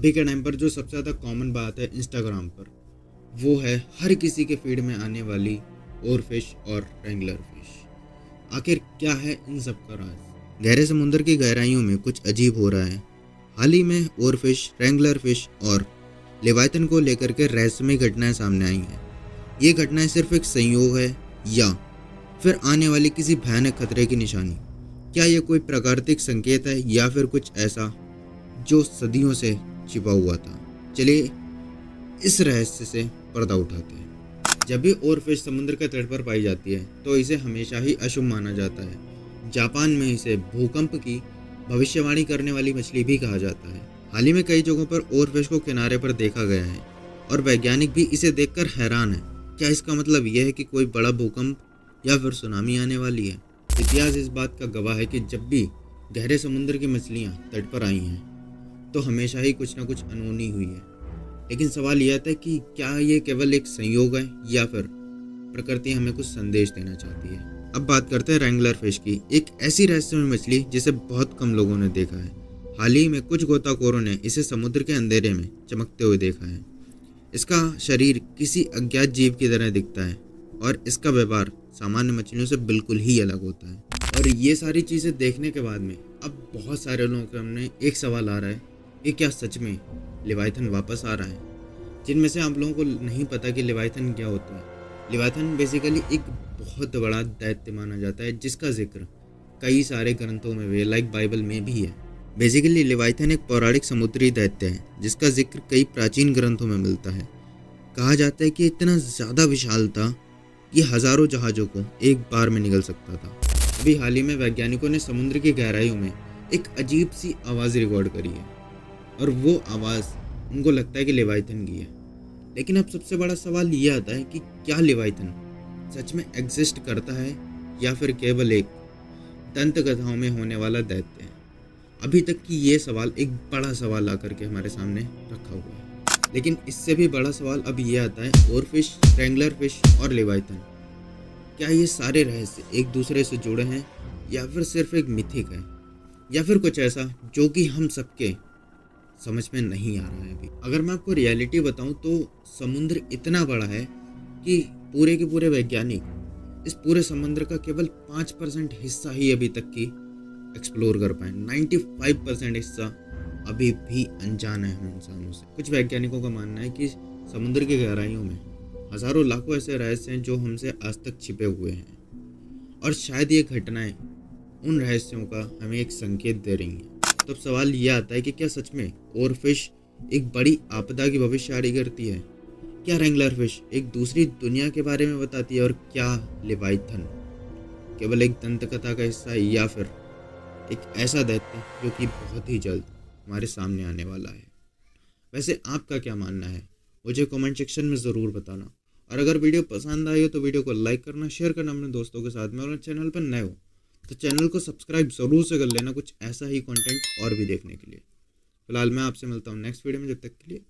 अभी के टाइम पर जो सबसे ज़्यादा कॉमन बात है इंस्टाग्राम पर, वो है हर किसी के फीड में आने वाली ओरफिश और रेंगुलर फिश। आखिर क्या है इन सब का राज? गहरे समुद्र की गहराइयों में कुछ अजीब हो रहा है। हाल ही में ओरफिश, रेंगुलर फिश और लेवाइथन को लेकर के रहस्यमय घटनाएं सामने आई हैं। ये घटनाएं सिर्फ एक संयोग है या फिर आने वाली किसी भयानक खतरे की निशानी? क्या ये कोई प्राकृतिक संकेत है या फिर कुछ ऐसा जो सदियों से छिपा हुआ था? चलिए इस रहस्य से पर्दा उठाते हैं। जब भी ओरफिश समुद्र के तट पर पाई जाती है तो इसे हमेशा ही अशुभ माना जाता है। जापान में इसे भूकंप की भविष्यवाणी करने वाली मछली भी कहा जाता है। हाल ही में कई जगहों पर ओरफिश को किनारे पर देखा गया है और वैज्ञानिक भी इसे देखकर हैरान है। क्या इसका मतलब यह है कि कोई बड़ा भूकंप या फिर सुनामी आने वाली है? इतिहास इस बात का गवाह है कि जब भी गहरे समुद्र की मछलियां तट पर आई हैं तो हमेशा ही कुछ न कुछ अनहोनी हुई है। लेकिन सवाल यह आता है कि क्या ये केवल एक संयोग है या फिर प्रकृति हमें कुछ संदेश देना चाहती है? अब बात करते हैं रेंगुलर फिश की, एक ऐसी रहस्यमय मछली जिसे बहुत कम लोगों ने देखा है। हाल ही में कुछ गोताखोरों ने इसे समुद्र के अंधेरे में चमकते हुए देखा है। इसका शरीर किसी अज्ञात जीव की तरह दिखता है और इसका व्यवहार सामान्य मछलियों से बिल्कुल ही अलग होता है। और ये सारी चीज़ें देखने के बाद में अब बहुत सारे लोगों के सामने एक सवाल आ रहा है कि क्या सच में लेवाइथन वापस आ रहा है? जिनमें से आप लोगों को नहीं पता कि लेवाइथन क्या होता है। लेवाइथन बेसिकली एक बहुत बड़ा दैत्य माना जाता है जिसका जिक्र कई सारे ग्रंथों में भी, लाइक बाइबल में भी है। बेसिकली लेवाइथन एक पौराणिक समुद्री दैत्य है जिसका जिक्र कई प्राचीन ग्रंथों में मिलता है। कहा जाता है कि इतना ज़्यादा विशाल था कि हजारों जहाज़ों को एक बार में निगल सकता था। अभी हाल ही में वैज्ञानिकों ने समुद्र की गहराइयों में एक अजीब सी आवाज़ रिकॉर्ड करी है और वो आवाज़ उनको लगता है कि लेवाइथन की है। लेकिन अब सबसे बड़ा सवाल ये आता है कि क्या लेवाइथन सच में एग्जिस्ट करता है या फिर केवल एक दंत कथाओं में होने वाला दैत्य है? अभी तक की ये सवाल एक बड़ा सवाल आकर के हमारे सामने रखा हुआ है। लेकिन इससे भी बड़ा सवाल अब ये आता है, ओरफिश, रेंगुलर फिश और लेवाइथन, क्या ये सारे रहस्य एक दूसरे से जुड़े हैं या फिर सिर्फ एक मिथिक है या फिर कुछ ऐसा जो कि हम सबके समझ में नहीं आ रहा है अभी? अगर मैं आपको रियलिटी बताऊं तो समुद्र इतना बड़ा है कि पूरे के पूरे वैज्ञानिक इस पूरे समुद्र का केवल 5% हिस्सा ही अभी तक की एक्सप्लोर कर पाए। 95% हिस्सा अभी भी अनजान है हम इंसानों से। कुछ वैज्ञानिकों का मानना है कि समुद्र की गहराइयों में हजारों लाखों ऐसे रहस्य हैं जो हमसे आज तक छिपे हुए हैं और शायद ये घटनाएं उन रहस्यों का हमें एक संकेत दे रही हैं। तो अब सवाल ये आता है कि क्या सच में ओरफिश एक बड़ी आपदा की भविष्यवाणी करती है? क्या रेंगुलर फिश एक दूसरी दुनिया के बारे में बताती है? और क्या लेवाइथन केवल एक दंत कथा का हिस्सा है या फिर एक ऐसा दैत्य जो कि बहुत ही जल्द हमारे सामने आने वाला है? वैसे आपका क्या मानना है मुझे कमेंट सेक्शन में ज़रूर बताना। और अगर वीडियो पसंद आई हो तो वीडियो को लाइक करना, शेयर करना अपने दोस्तों के साथ में, और चैनल पर नए हो तो चैनल को सब्सक्राइब ज़रूर से कर लेना कुछ ऐसा ही कंटेंट और भी देखने के लिए। फिलहाल मैं आपसे मिलता हूँ नेक्स्ट वीडियो में, जब तक के लिए